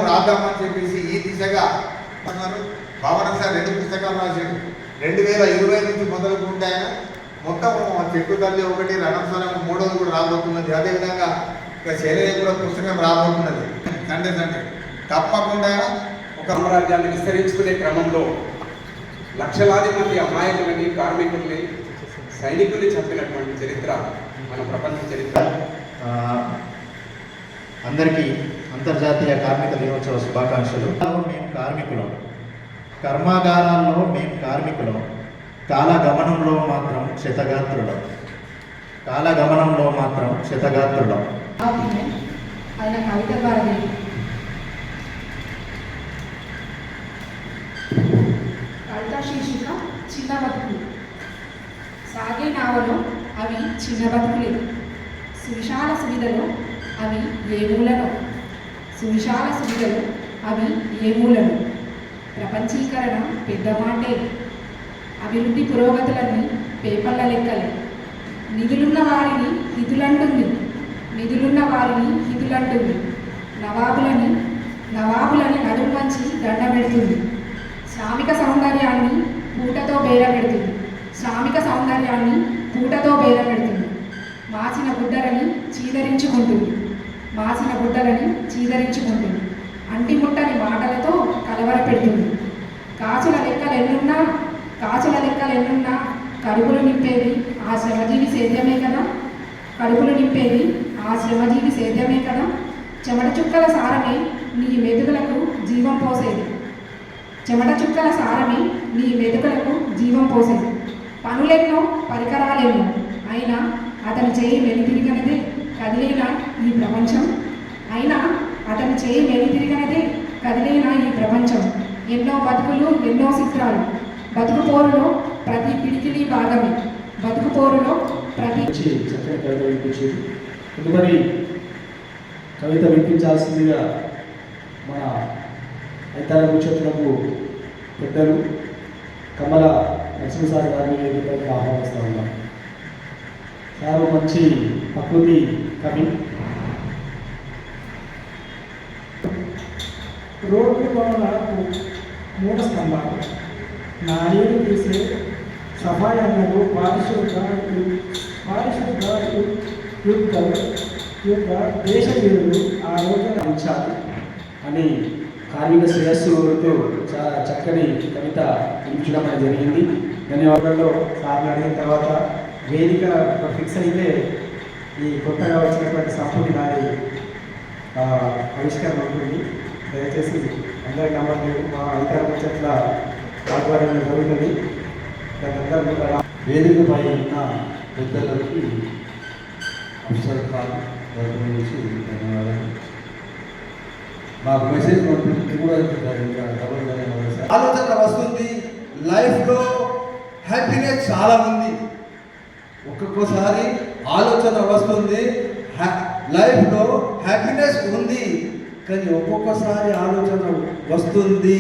రాద్దామని చెప్పేసి ఈ దిశగా భావన సార్ 2 పుస్తకాలు రాశాడు. 2020 నుంచి మొదలుకుంటే ఆయన మొత్తం చెట్టు తల్లి 1, రణస్వరం 3వ కూడా రాబోతున్నది. అదేవిధంగా ఇక శైలజ కూడా పుస్తకం రాబోతున్నది. తండ్రి తప్పకుండా ఒక సామ్రాజ్యాన్ని విస్తరించుకునే క్రమంలో లక్షలాది మంది అమాయకులని, కార్మికుల్ని, సైనికుల్ని చంపినటువంటి చరిత్ర మన ప్రపంచ చరిత్ర. అందరికీ అంతర్జాతీయ కార్మిక దినోత్సవ శుభాకాంక్షలు. మేము కార్మికులం, కర్మాగారాల్లో మేము కార్మికులం, కాలగమనంలో మాత్రం క్షతగాత్రులం, కాలగమనంలో మాత్రం క్షతగాత్రులం. ఆయన కవిత ద్వారా కవిత శీర్షిక చిన్న బతుకులు. సాగే నావలో అవి చిన్న బతుకులే, సువిశాల సువిధలో అవి ఏ మూలను, సువిశాల సువిధలో అవి ఏ మూలను. ప్రపంచీకరణ పెద్ద మాటే, అభివృద్ధి పురోగతులన్నీ పేపర్ల లెక్కలే. నిధులున్న వారిని హితులంటుంది, నిధులున్న వారిని హితులంటుంది. నవాబులని నడుము వంచి దండ పెడుతుంది. శ్రామిక సౌందర్యాన్ని పూటతో బేరపెడుతుంది, శ్రామిక సౌందర్యాన్ని పూటతో బేరపెడుతుంది. మాసిన గుడ్డలని చీదరించుకుంటుంది, మాసిన గుడ్డలని చీదరించుకుంటుంది. అంటిముట్టని మాటలతో కలవర పెడుతుంది. కాచుల లెక్కలు ఎన్నున్నా కడుపులు నింపేది ఆ శ్రమజీవి సేద్యమే కదా, కడుపులు నింపేది ఆ శ్రమజీవి సేద్యమే కదా. చెమట చుక్కల సారమే నీ మెతుకులకు జీవం పోసేది, చెమట చుక్కల సారమే నీ మెతుకులకు జీవం పోసేది. పనులెన్నో పరికరాలెన్నో అయినా అతని చేయి వెనుతిరిగినదే కదిలిన ఈ ప్రపంచం, అయినా అతని చేయి వెనుతిరిగినదే కదిలిన ఈ ప్రపంచం. ఎన్నో బతుకులు, ఎన్నో చిత్రాలు, బతుకు పోరులో ప్రతి పిడికిలి భాగమే, బతుకు పోరులో ప్రతి. చక్కని కవిత వినిపించేది. తదుపరి కవిత వినిపించాల్సిందిగా మన ఐతార ముచ్చట్లకు పెద్దలు కమల నరసింహసారి గారిని వేదికపైకి ఆహ్వానిస్తూ ఉన్నాం. సారు మంచి ప్రకృతి కవి. రోడ్డు భవనాలకు 3 స్తంభాలు, నాణ్యలు తీసే సఫాయన్నలు పారిశుద్ధ యొక్క దేశ వీరులు ఆ రోజున ఉంచాలి అని కార్మిక శ్రేయస్సు కోరుతూ చాలా చక్కని కవిత వినిపించడం అనేది జరిగింది. ధన్యవాదాల్లో సార్లు అడిగిన తర్వాత వేదిక ఫిక్స్ అయితే ఈ కొత్తగా వచ్చినటువంటి సంపూర్ణ నాది ఆవిష్కరణ ఉంటుంది. దయచేసి అందరి నమ్మకం మా ఇతర ముచ్చట్ల ఆధ్వర్యంలో జరుగుతుంది. దాని అందరూ కూడా వేదికపై ఉన్న పెద్దలకి అఫ్సర్ ఖాన్ తరఫు నుంచి ధన్యవాదాలు. మాకు మెసేజ్ పంపించి కూడా డబల్ ధన్యవాదాలు సార్. ఆలోచన వస్తుంది, లైఫ్లో హ్యాపీనెస్ చాలా ఉంది. ఒక్కొక్కసారి ఆలోచన వస్తుంది, లైఫ్లో హ్యాపీనెస్ ఉంది, కానీ ఒక్కొక్కసారి ఆలోచన వస్తుంది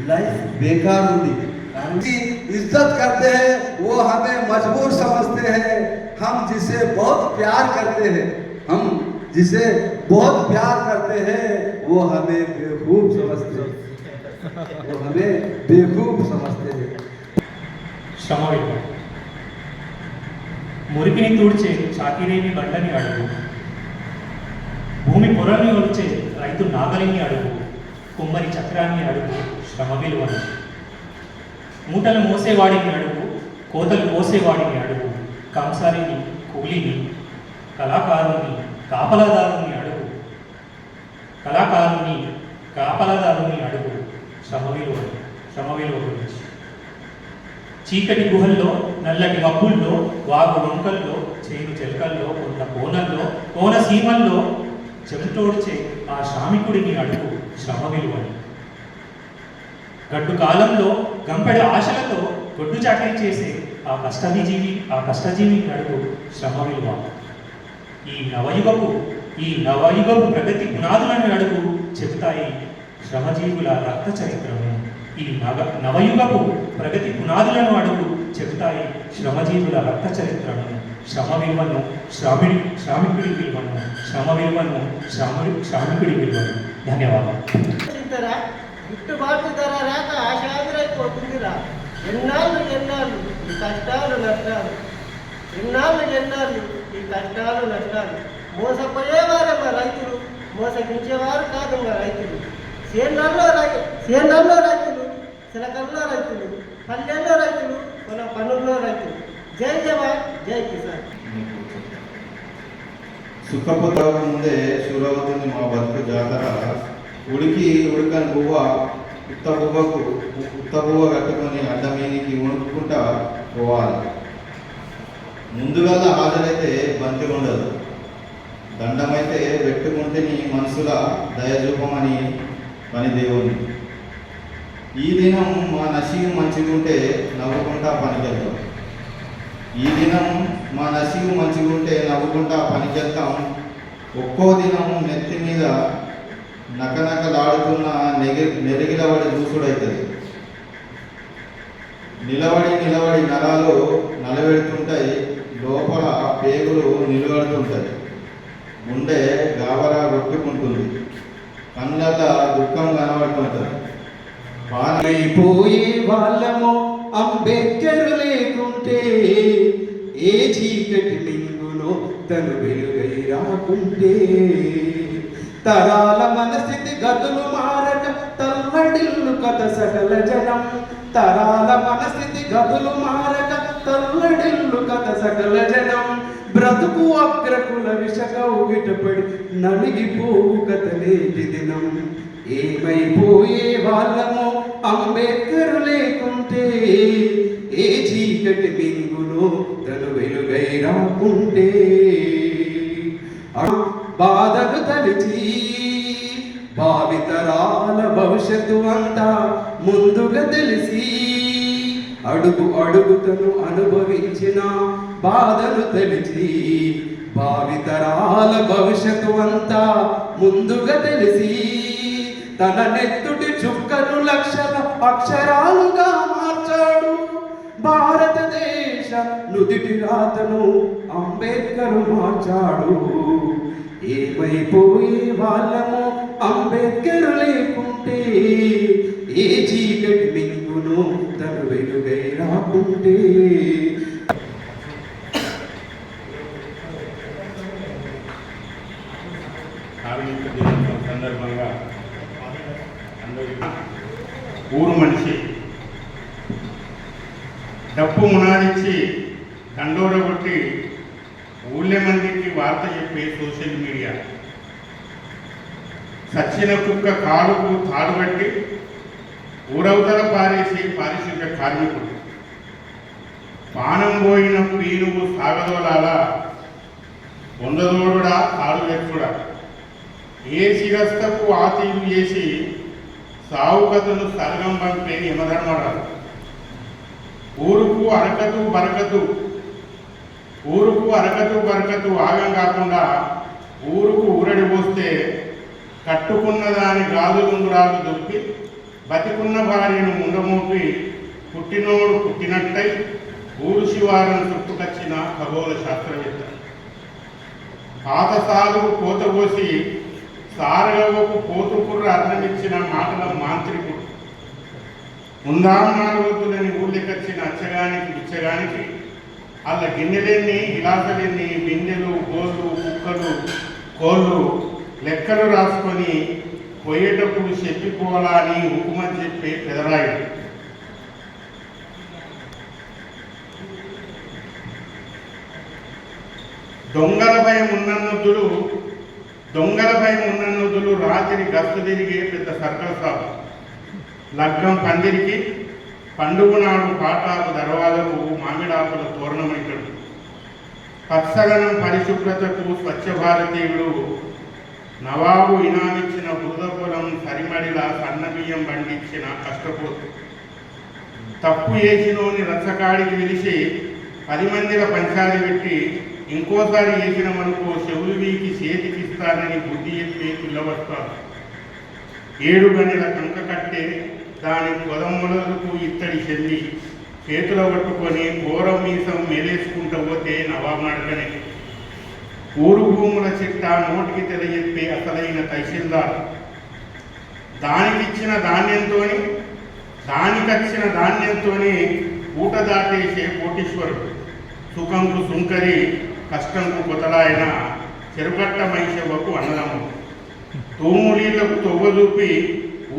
లైఫ్ బేకార్ ఉంది. इज्जत करते हैं वो हमें मजबूर समझते हैं, हम जिसे बहुत प्यार करते हैं, हम जिसे बहुत प्यार करते हैं वो हमें बेवकूफ समझते हैं, वो हमें बेवकूफ समझते हैं. శ్రమవిలువ. మురికిని తూడ్చే చాకిరేని బండని అడుగు, భూమి పొరల్ని వచ్చే రైతు నాగలిని అడుగు, కుమ్మరి చక్రాన్ని అడుగు శ్రమ విలువను. మూటలు మోసేవాడిని అడుగు, కోతలు కోసేవాడిని అడుగు, కంసారిని, కూలిని, కళాకారుని, కాపలాదారుని అడుగు, కళాకారుని, కాపలాదారుని అడుగు శ్రమ విలువ గురించి. చీకటి గుహల్లో, నల్లటి మబ్బుల్లో, వాగు వంకల్లో, చేను చెలకల్లో, కొంత కోనల్లో, కోన సీమల్లో చెమటోడ్చే ఆ శ్రామికుడిని అడుగు శ్రమ విలువని. గడ్డు కాలంలో గంపెడ ఆశలతో గొడ్డు చాకరీ చేసే ఆ కష్టజీవిని అడుగు శ్రమ విలువ. ఈ నవయుగపు ప్రగతి పునాదులను అడుగు చెబుతాయి శ్రమజీవుల రక్త చరిత్రము. ఈ నవయుగపు ప్రగతి పునాదులను అడుగు చెబుతాయి శ్రమజీవుల రక్త చరిత్రను. శ్రమ విలువను, శ్రామికుడి విలువను, శ్రమ విలువను, శ్రామికుడి విలువను. ధన్యవాదాలు. గిట్టుబాటు ధర రాక ఆశాదురైపోతుందిరా. ఎన్నాళ్ళు ఈ కష్టాలు నష్టాలు, ఎన్నాళ్ళు ఈ కష్టాలు నష్టాలు. మోసపోయేవారమ్మ రైతులు, మోసగించేవారు కాదమ్మ రైతులు. సేనల్లో రైతులు, శిలకల్లో రైతులు, పల్లెల్లో రైతులు, మన పనుల్లో రైతులు. జై జవాన్, జై కిసాన్. సుఖపుత్ర ముందే శూరవుతుంది మా బతుకు జాతర. ఉడకని బువ్వ ఉత్త బువ్వ కట్టుకొని అడ్డమీనికి ఉణుక్కుంటా పోవాలి. ముందుగా హాజరైతే బంతి ఉండదు, దండమైతే పెట్టుకుంటే నీ మనసుల దయచూపమని పని దేవుని. ఈ దినం మా నసీబు మంచిగుంటే నవ్వుకుంటా పనికెళ్తాం. ఈ దినం మా నసీబు మంచిగుంటే నవ్వుకుంటా పనికెళ్తాం. ఒక్కో దినం నెత్తి మీద నకనకలాడుతున్న నెరిగిలబడి చూసుడవుతుంది. నిలబడి నరాలు నలబెడుతుంటాయి, లోపల పేగులు నిలబడుతుంటాయి, గుండె గాబరా కొట్టుకుంటుంది, కళ్ళల్లో దుఃఖం కనబడుతుంటుంది. పోయే వాళ్ళము అంబేద్కర్ లేకుంటే ఏ చీకటి మింగులో తను వెలుగై రాకుంటే. తరాల మనస్థితి గతులు మారక తల్లడిల్లు కథ సకల జనం. తరాల మనస్థితి గతులు మారక తల్లడిల్లు కథ సకల జనం. బ్రతుకు అగ్రకుల విషకౌగిటపడి నలిగిపోవు కథలేటి దినం. ఏమైపోయే వాళ్ళము అంబేద్కర్ లేకుంటే ఏ చీకటి మింగులో తను వెలుగై రాకుంటే. బాధను తలిచి భావితరాల భవిష్యత్తు అంతా ముందుగా తెలిసి అడుగుతను అనుభవించిన బాధను తెలిసి భావితరాల భవిష్యత్తు అంతా ముందుగా తెలిసి తన నెత్తుటి చుక్కను లక్షల అక్షరాలుగా మార్చాడు. భారతదేశ నుదిటి రాతను అంబేద్కర్ మార్చాడు. ఏమైపోయే వాళ్ళము అంబేద్కర్ లేకుంటే ఏ చీకటి మింగును తను వెలుగై రాకుంటే. కార్మిక దినోత్సవం సందర్భంగా ఊరు మనిషి డప్పు మునాదించి దండోర కొట్టి ఊళ్ళే మందికి వార్త చెప్పే సోషల్ మీడియా. సచ్చిన కుక్క కాలుకు తాడుబట్టి ఊరవతల పారేసి పారిశుద్ధ్య కార్మికుడు. పానం పోయిన పీనుగు సాగదోలాల వందదోడుడా తాడు వ్యక్తుడా. ఏ శిరస్తకు ఆతీలు చేసి సావు కథను సర్గం పంపే యమధర్మరాలు. ఊరుకు అరకతు బరకతు ఆగం కాకుండా ఊరుకు ఊరడి పోస్తే కట్టుకున్న దాని గాజులుంగురాలు దొరికి బతికున్న భార్యను ముండమోపి పుట్టినోడు పుట్టినట్టై ఊరు శివారం చుట్టుకొచ్చిన ఖగోళ శాస్త్రవేత్త. పాత సాగుకు కోతపోసి సారగవ్వకు పోతుకుర్ర అర్థమిచ్చిన మాటల మాంత్రికుడు. ఉందామనాలుగుతులని ఊళ్ళెకొచ్చిన అచ్చగానికి బిచ్చగానికి వాళ్ళ గిన్నెలెన్ని ఇలాసలెన్ని బిన్నెలు గోళ్ళు కుక్కలు కోళ్ళు లెక్కలు రాసుకొని పోయేటప్పుడు చెప్పిపోవాలా అని హుకుమని చెప్పే పెదరాయుడు. దొంగల భయం ఉన్నన్నుదులు రాత్రి గస్తు తిరిగే పెద్ద సర్కల్ సాగు. లగ్గం పందిరికి పండుగ నాడు పాటాకు దర్వాజకు మామిడాకుల తోరణమైతాడు. పచ్చగనం పరిశుభ్రతకు స్వచ్ఛ భారతీయుడు. నవాబు ఇనామిచ్చిన బురదపొలం సరిమడిలా సన్నబియ్యం పండించిన కష్టపోతు. తప్పు వేసినోని రచ్చకాడికి పిలిచి 10 మందిల పంచాలి పెట్టి ఇంకోసారి వేసినమనుకో చెవులు వీకి చేతికిస్తానని బుద్ధి చెప్పి పిల్లవస్తారు. 7 గంటల కంక కట్టే దాని పొదమ్మలకు ఇత్తడి చెల్లి చేతుల పట్టుకొని ఘోరం మీసం మేలేసుకుంటూ పోతే నవాబు నడకనే. ఊరు భూముల చిట్టా నోటికి తెలియజెప్పే అసలైన తహసీల్దార్ దానికిచ్చిన ధాన్యంతో ఊట దాటేసే కోటీశ్వరుడు. సుఖంకు సుంకరి, కష్టంకు కొతలాయన చెరుకట్ట మైసవ్వకు అన్నదమ్ముడు. తోములీళ్లకు తొవ్వదూపి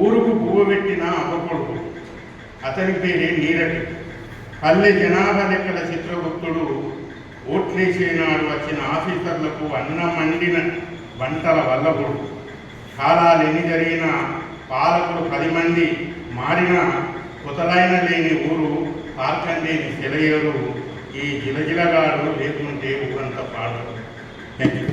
ఊరుకు పువ్వబెట్టిన అవ్వకొడుకు. అతని పేరే నీరటి. పల్లె జనాభా లెక్కల చిత్రగుప్తుడు. ఓట్లేసేనాడు వచ్చిన ఆఫీసర్లకు అన్నం మండిన వంటల వల్లభుడు. కాలాలు ఎన్ని జరిగిన పాలకులు 10 మంది మారిన కొతలైన లేని ఊరు పార్కండేని సెలయేరు. ఈ జిలజిలగాడు లేకుంటే ఊరంతా పాడు. Thank you.